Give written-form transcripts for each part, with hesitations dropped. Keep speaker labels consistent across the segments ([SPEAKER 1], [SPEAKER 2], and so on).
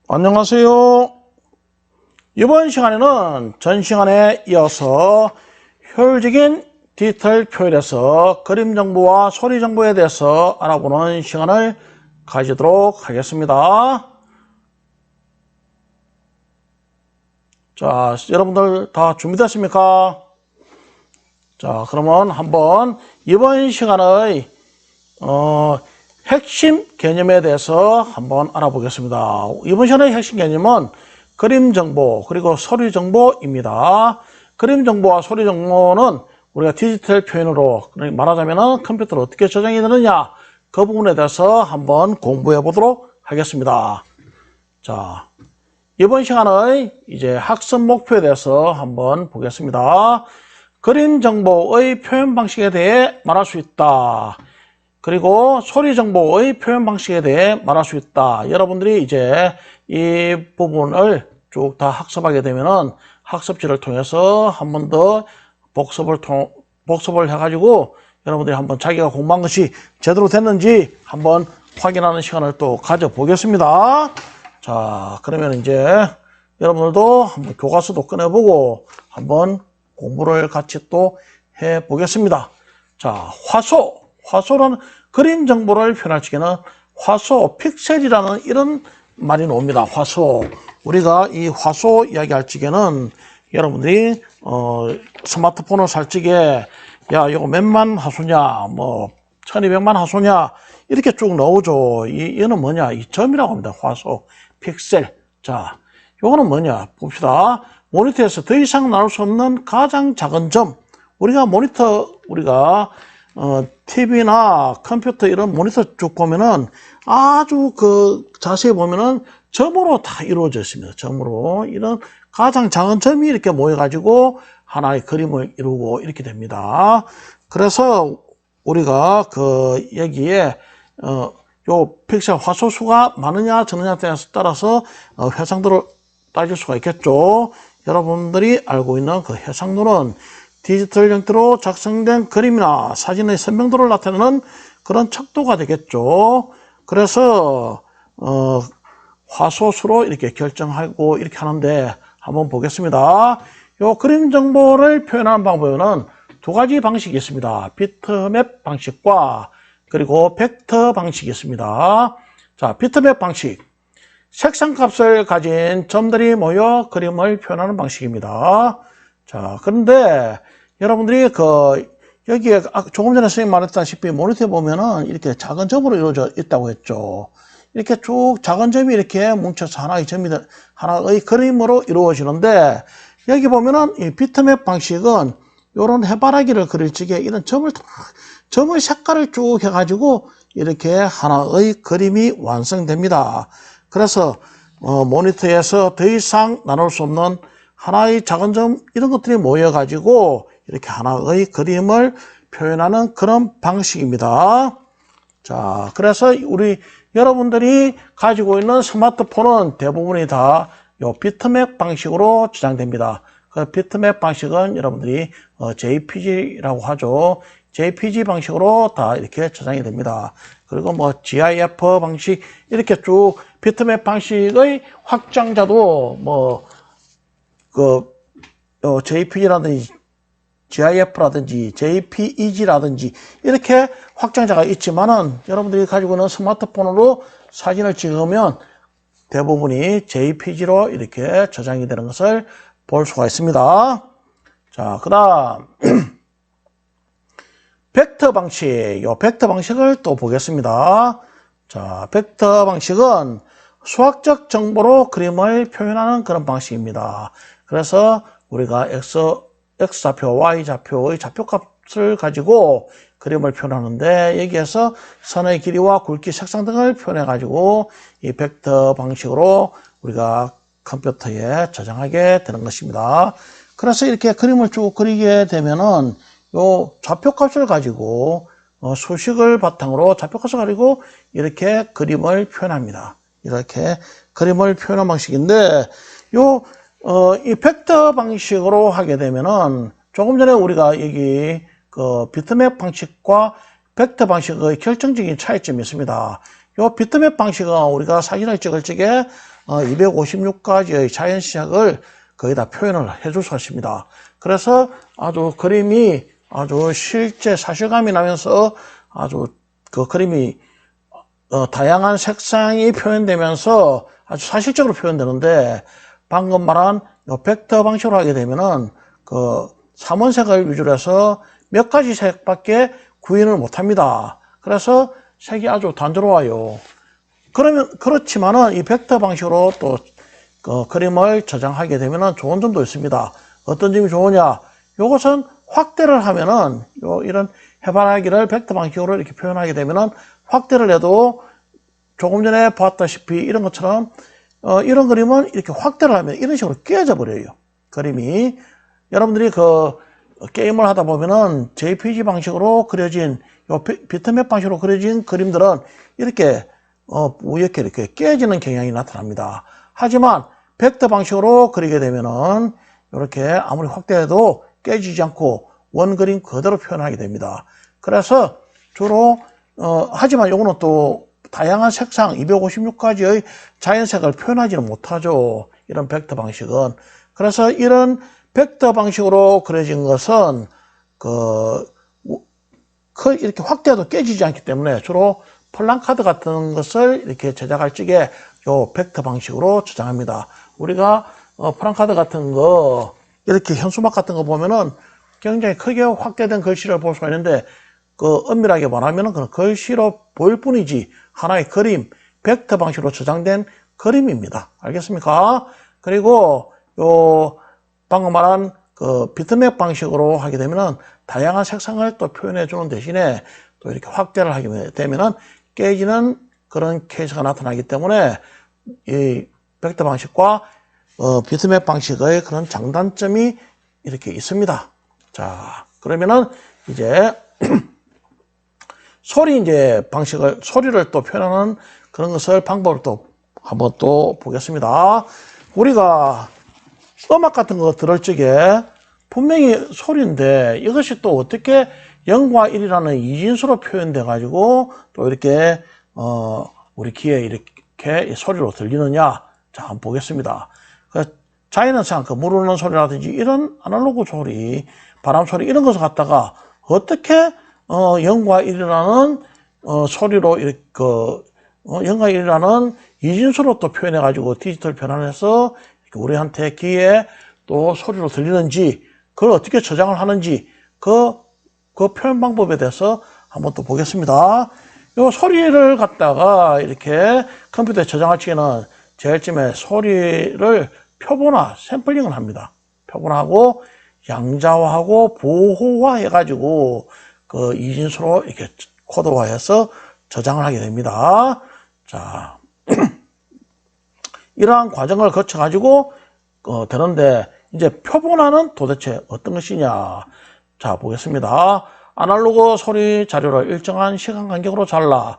[SPEAKER 1] 안녕하세요. 이번 시간에는 전 시간에 이어서 효율적인 디지털 표현에서 그림 정보와 소리 정보에 대해서 알아보는 시간을 가지도록 하겠습니다. 자, 여러분들 다 준비됐습니까? 자, 그러면 한번 이번 시간의 핵심 개념에 대해서 한번 알아보겠습니다. 이번 시간의 핵심 개념은 그림 정보 그리고 소리 정보입니다. 그림 정보와 소리 정보는 우리가 디지털 표현으로 말하자면 컴퓨터로 어떻게 저장이 되느냐, 그 부분에 대해서 한번 공부해 보도록 하겠습니다. 자, 이번 시간의 이제 학습 목표에 대해서 한번 보겠습니다. 그림 정보의 표현 방식에 대해 말할 수 있다. 그리고 소리 정보의 표현 방식에 대해 말할 수 있다. 여러분들이 이제 이 부분을 쭉 다 학습하게 되면은 학습지를 통해서 한 번 더 복습을 해가지고 여러분들이 한번 자기가 공부한 것이 제대로 됐는지 한번 확인하는 시간을 또 가져보겠습니다. 자, 그러면 이제 여러분들도 한번 교과서도 꺼내보고 한번 공부를 같이 또 해보겠습니다. 자, 화소라는 그림 정보를 표현할 적에는 화소, 픽셀이라는 이런 말이 나옵니다. 화소. 우리가 이 화소 이야기할 적에는 여러분들이 스마트폰을 살 적에 야, 이거 몇만 화소냐, 뭐 1200만 화소냐 이렇게 쭉 나오죠. 이거는 뭐냐? 이 점이라고 합니다. 화소, 픽셀. 자, 요거는 뭐냐? 봅시다. 모니터에서 더 이상 나올 수 없는 가장 작은 점. 우리가 TV나 컴퓨터 이런 모니터 쭉 보면은 아주 자세히 보면은 점으로 다 이루어져 있습니다. 점으로. 이런 가장 작은 점이 이렇게 모여가지고 하나의 그림을 이루고 이렇게 됩니다. 그래서 우리가 여기에, 요 픽셀 화소수가 많으냐 적느냐에 따라서 해상도를 따질 수가 있겠죠. 여러분들이 알고 있는 그 해상도는 디지털 형태로 작성된 그림이나 사진의 선명도를 나타내는 그런 척도가 되겠죠. 그래서 화소수로 이렇게 결정하고 이렇게 하는데 한번 보겠습니다. 요 그림 정보를 표현하는 방법에는 두 가지 방식이 있습니다. 비트맵 방식과 그리고 벡터 방식이 있습니다. 자, 비트맵 방식. 색상값을 가진 점들이 모여 그림을 표현하는 방식입니다. 자, 그런데 여러분들이 여기에 조금 전에 선생님 말했다시피 모니터에 보면은 이렇게 작은 점으로 이루어져 있다고 했죠. 이렇게 쭉 작은 점이 이렇게 뭉쳐서 하나의 그림으로 이루어지는데, 여기 보면은 이 비트맵 방식은 이런 해바라기를 그릴 적에 이런 점을 색깔을 쭉 해가지고 이렇게 하나의 그림이 완성됩니다. 그래서 모니터에서 더 이상 나눌 수 없는 하나의 작은 점 이런 것들이 모여가지고 이렇게 하나의 그림을 표현하는 그런 방식입니다. 자, 그래서 여러분들이 가지고 있는 스마트폰은 대부분이 다 요 비트맵 방식으로 저장됩니다. 그 비트맵 방식은 여러분들이 JPG라고 하죠. JPG 방식으로 다 이렇게 저장이 됩니다. 그리고 GIF 방식 이렇게 쭉 비트맵 방식의 확장자도 JPG라든지 GIF라든지 JPEG라든지 이렇게 확장자가 있지만은 여러분들이 가지고 있는 스마트폰으로 사진을 찍으면 대부분이 JPG로 이렇게 저장이 되는 것을 볼 수가 있습니다. 자, 그 다음 벡터 방식. 요 벡터 방식을 또 보겠습니다. 자, 벡터 방식은 수학적 정보로 그림을 표현하는 그런 방식입니다. 그래서 우리가 X좌표, Y좌표의 좌표값을 가지고 그림을 표현하는데, 여기에서 선의 길이와 굵기, 색상 등을 표현해가지고 이 벡터 방식으로 우리가 컴퓨터에 저장하게 되는 것입니다. 그래서 이렇게 그림을 쭉 그리게 되면은 요 좌표값을 가지고 수식을 바탕으로 좌표값을 가지고 이렇게 그림을 표현합니다. 이렇게 그림을 표현한 방식인데, 이 벡터 방식으로 하게 되면은 조금 전에 우리가 여기 비트맵 방식과 벡터 방식의 결정적인 차이점이 있습니다. 요 비트맵 방식은 우리가 사진을 찍을 적에 256가지의 자연시작을 거의 다 표현을 해줄 수 있습니다. 그래서 아주 그림이 아주 실제 사실감이 나면서 아주 그 그림이 다양한 색상이 표현되면서 아주 사실적으로 표현되는데, 방금 말한 벡터 방식으로 하게 되면은 그 삼원색을 위주로 해서 몇 가지 색밖에 구현을 못 합니다. 그래서 색이 아주 단조로워요. 그렇지만은 이 벡터 방식으로 또 그림을 저장하게 되면은 좋은 점도 있습니다. 어떤 점이 좋으냐? 요것은 확대를 하면은 이런 해바라기를 벡터 방식으로 이렇게 표현하게 되면은 확대를 해도 조금 전에 봤다시피 이런 것처럼 이런 그림은 이렇게 확대를 하면 이런 식으로 깨져 버려요. 그림이. 여러분들이 그 게임을 하다 보면은 JPG 방식으로 그려진 비트맵 방식으로 그려진 그림들은 이렇게 이렇게 깨지는 경향이 나타납니다. 하지만 벡터 방식으로 그리게 되면은 이렇게 아무리 확대해도 깨지지 않고 원그림 그대로 표현하게 됩니다. 그래서 주로 하지만 요거는 또 다양한 색상 256가지의 자연색을 표현하지는 못하죠. 이런 벡터 방식은. 그래서 이런 벡터 방식으로 그려진 것은 이렇게 확대해도 깨지지 않기 때문에 주로 플랜카드 같은 것을 이렇게 제작할 적에 요 벡터 방식으로 저장합니다. 우리가 플랜카드 같은 거 이렇게 현수막 같은 거 보면은 굉장히 크게 확대된 글씨를 볼 수가 있는데, 엄밀하게 말하면은 그런 글씨로 보일 뿐이지 하나의 그림, 벡터 방식으로 저장된 그림입니다. 알겠습니까? 그리고 방금 말한 비트맵 방식으로 하게 되면은 다양한 색상을 또 표현해 주는 대신에 또 이렇게 확대를 하게 되면은 깨지는 그런 케이스가 나타나기 때문에 이 벡터 방식과 비트맵 방식의 그런 장단점이 이렇게 있습니다. 자, 그러면은 이제 소리를 또 표현하는 그런 것을 방법을 또 한번 또 보겠습니다. 우리가 음악 같은 거 들을 적에 분명히 소리인데 이것이 또 어떻게 0과 1이라는 이진수로 표현돼 가지고 또 이렇게 우리 귀에 이렇게 소리로 들리느냐. 자, 한번 보겠습니다. 자연현상, 물 흐르는 소리라든지 이런 아날로그 소리, 바람 소리 이런 것을 갖다가 어떻게 0과 1이라는 소리로 이렇게 0과 1이라는 이진수로 또 표현해 가지고 디지털 변환해서 우리한테 귀에 또 소리로 들리는지, 그걸 어떻게 저장을 하는지 그 표현 방법에 대해서 한번 또 보겠습니다. 요 소리를 갖다가 이렇게 컴퓨터에 저장할 적에는 제일 처음에 소리를 표본화, 샘플링을 합니다. 표본화하고 양자화하고 보호화 해가지고 이진수로 이렇게 코드화해서 저장을 하게 됩니다. 자, 이러한 과정을 거쳐가지고 되는데, 이제 표본화는 도대체 어떤 것이냐. 자, 보겠습니다. 아날로그 소리 자료를 일정한 시간 간격으로 잘라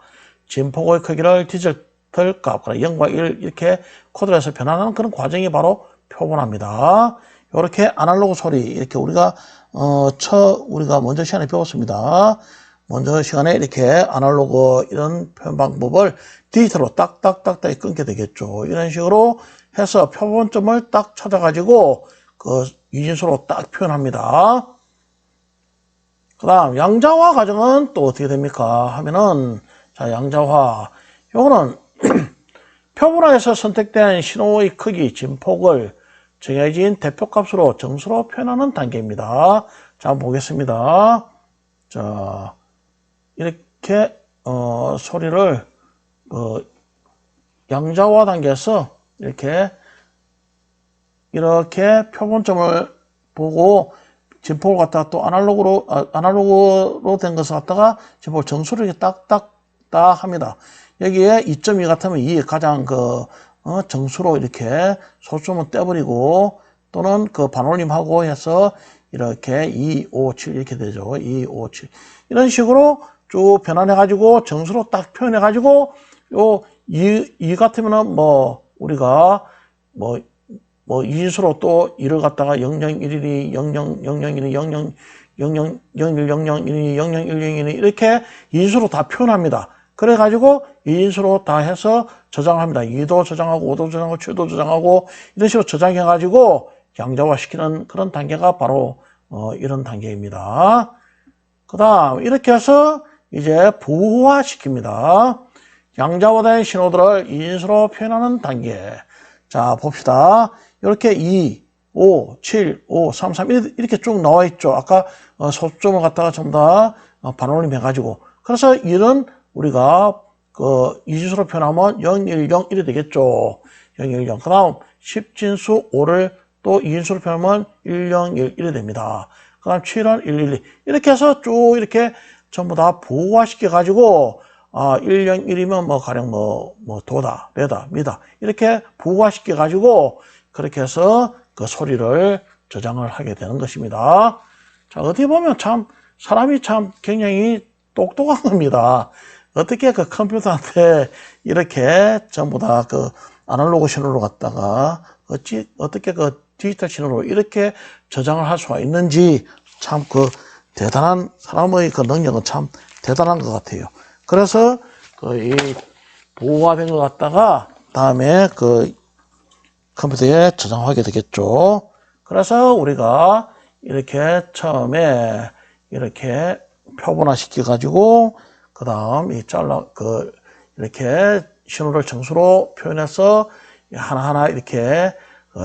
[SPEAKER 1] 진폭의 크기를 디지털 값, 0과 1 이렇게 코드를 해서 변환하는 그런 과정이 바로 표본화입니다. 이렇게 아날로그 소리, 이렇게 우리가 먼저 시간에 배웠습니다. 먼저 시간에 이렇게 아날로그 이런 표현 방법을 디지털로 딱딱딱딱 끊게 되겠죠. 이런 식으로 해서 표본점을 딱 찾아가지고 이진수로 딱 표현합니다. 그 다음 양자화 과정은 또 어떻게 됩니까 하면은, 자, 양자화 요거는 표본화에서 선택된 신호의 크기, 진폭을 정해진 대표값으로 정수로 표현하는 단계입니다. 자, 한번 보겠습니다. 자, 이렇게 소리를 양자화 단계에서 이렇게 표본점을 보고 진폭을 갖다가 또 아날로그로 된 것을 갖다가 진폭을 정수로 이렇게 딱딱딱 합니다. 여기에 2.2 같으면 2 가장 정수로 이렇게 소수점은 떼버리고, 또는 반올림하고 해서 이렇게 2, 5, 7 이렇게 되죠. 2, 5, 7 이런 식으로 쭉 변환해가지고 정수로 딱 표현해가지고, 2 같으면은 우리가 이진수로 또 1을 갖다가 0011이 0000일이 00 00 01 00 1이 00 101이 이렇게 이진수로 다 표현합니다. 그래가지고 2인수로 다 해서 저장합니다. 2도 저장하고 5도 저장하고 7도 저장하고 이런 식으로 저장해가지고 양자화시키는 그런 단계가 바로 이런 단계입니다. 그 다음 이렇게 해서 이제 부호화시킵니다. 양자화된 신호들을 2인수로 표현하는 단계. 자 봅시다. 이렇게 2, 5, 7, 5, 3, 3 이렇게 쭉 나와 있죠. 아까 소점을 갖다가 전부 다 반올림 해가지고. 그래서 이런 우리가 그 이진수로 표현하면 0, 1, 0 이래 되겠죠. 0, 1, 0. 그 다음 10진수 5를 또 2인수로 표현하면 1, 0, 1 이래 됩니다. 그 다음 7은 1, 1, 2. 이렇게 해서 쭉 이렇게 전부 다 부호화시켜 가지고 1, 0, 1이면 뭐 가령 뭐 도다, 레다, 미다 이렇게 부호화시켜 가지고 그렇게 해서 그 소리를 저장을 하게 되는 것입니다. 자, 어떻게 보면 참 사람이 참 굉장히 똑똑한 겁니다. 어떻게 그 컴퓨터한테 이렇게 전부 다 그 아날로그 신호로 갖다가 어떻게 그 디지털 신호로 이렇게 저장을 할 수가 있는지 참 그 대단한 사람의 그 능력은 참 대단한 것 같아요. 그래서 그 이 보호화된 것 갖다가 다음에 그 컴퓨터에 저장하게 되겠죠. 그래서 우리가 이렇게 처음에 이렇게 표본화 시켜 가지고 그 다음 이렇게 신호를 정수로 표현해서 하나하나 이렇게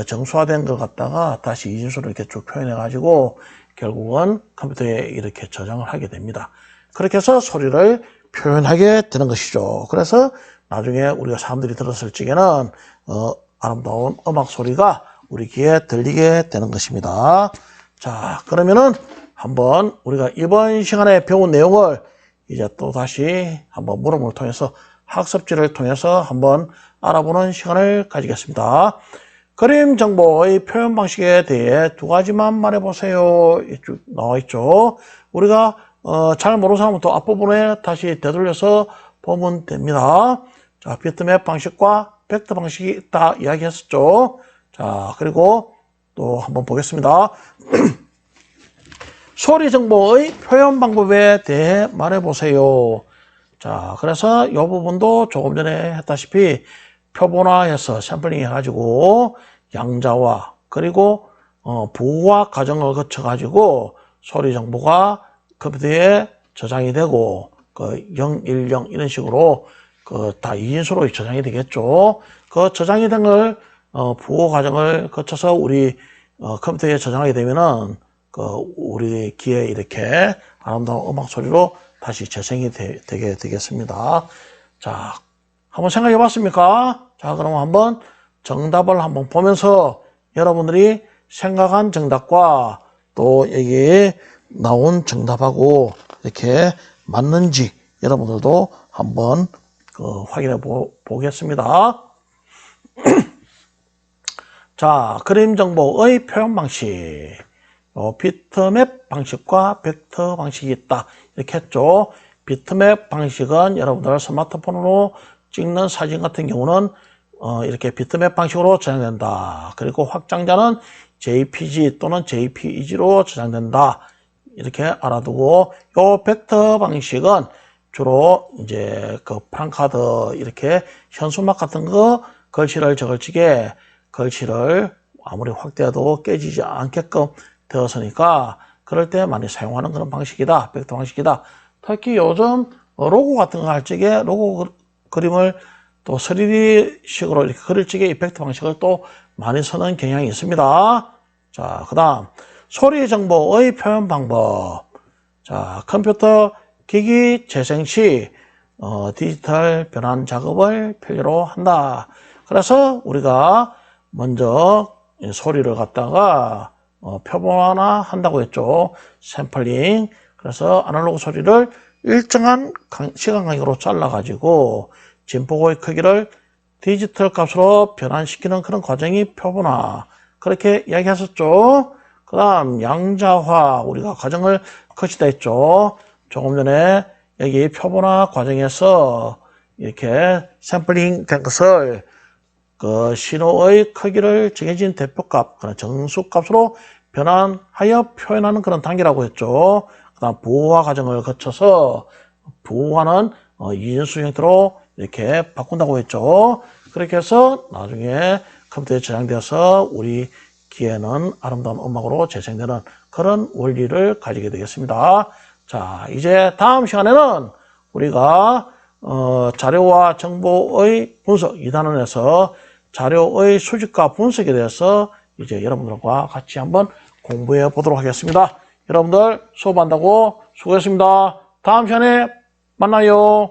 [SPEAKER 1] 정수화된 걸 갖다가 다시 이진수로 이렇게 쭉 표현해 가지고 결국은 컴퓨터에 이렇게 저장을 하게 됩니다. 그렇게 해서 소리를 표현하게 되는 것이죠. 그래서 나중에 우리가 사람들이 들었을 적에는 아름다운 음악 소리가 우리 귀에 들리게 되는 것입니다. 자, 그러면은 한번 우리가 이번 시간에 배운 내용을 이제 또 다시 한번 물음을 통해서 학습지를 통해서 한번 알아보는 시간을 가지겠습니다. 그림 정보의 표현 방식에 대해 두 가지만 말해보세요. 쭉 나와 있죠. 우리가 잘 모르는 사람은 또 앞부분에 다시 되돌려서 보면 됩니다. 자, 비트맵 방식과 벡터 방식이 있다 이야기했었죠. 자, 그리고 또 한번 보겠습니다. 소리 정보의 표현 방법에 대해 말해보세요. 자, 그래서 이 부분도 조금 전에 했다시피 표본화해서 샘플링 해가지고 양자화 그리고 부호화 과정을 거쳐가지고 소리 정보가 컴퓨터에 저장이 되고 그 0, 1, 0 이런 식으로 그 다 2인수로 저장이 되겠죠. 그 저장이 된 걸 부호 과정을 거쳐서 우리 컴퓨터에 저장하게 되면은 그 우리 귀에 이렇게 아름다운 음악 소리로 다시 재생이 되게 되겠습니다. 자, 한번 생각해 봤습니까? 자, 그럼 한번 정답을 한번 보면서 여러분들이 생각한 정답과 또 여기에 나온 정답하고 이렇게 맞는지 여러분들도 한번 확인해 보겠습니다. 자, 그림 정보의 표현 방식. 비트맵 방식과 벡터 방식이 있다. 이렇게 했죠. 비트맵 방식은 여러분들 스마트폰으로 찍는 사진 같은 경우는 이렇게 비트맵 방식으로 저장된다. 그리고 확장자는 JPG 또는 JPEG로 저장된다. 이렇게 알아두고 요 벡터 방식은 주로 이제 그 프랑카드 이렇게 현수막 같은 거 글씨를 저글지게 글씨를 아무리 확대해도 깨지지 않게끔 되었으니까 그럴 때 많이 사용하는 그런 방식이다. 벡터 방식이다. 특히 요즘 로고 같은 거 할 적에 로고 그림을 또 3D식으로 이렇게 그릴 적에 이 벡터 방식을 또 많이 쓰는 경향이 있습니다. 자, 그 다음 소리 정보의 표현 방법. 자, 컴퓨터 기기 재생 시 디지털 변환 작업을 필요로 한다. 그래서 우리가 먼저 소리를 갖다가 표본화 한다고 했죠. 샘플링. 그래서 아날로그 소리를 일정한 시간 간격으로 잘라가지고 진폭의 크기를 디지털 값으로 변환시키는 그런 과정이 표본화. 그렇게 이야기했었죠. 그 다음 양자화 우리가 과정을 거치다 했죠. 조금 전에 여기 표본화 과정에서 이렇게 샘플링 된 것을 그 신호의 크기를 정해진 대표값, 그런 정수값으로 변환하여 표현하는 그런 단계라고 했죠. 그 다음 부호화 과정을 거쳐서 부호화는 이인수 형태로 이렇게 바꾼다고 했죠. 그렇게 해서 나중에 컴퓨터에 저장되어서 우리 귀에는 아름다운 음악으로 재생되는 그런 원리를 가지게 되겠습니다. 자, 이제 다음 시간에는 우리가 자료와 정보의 분석 2단원에서 자료의 수집과 분석에 대해서 이제 여러분들과 같이 한번 공부해 보도록 하겠습니다. 여러분들 수업한다고 수고했습니다. 다음 시간에 만나요.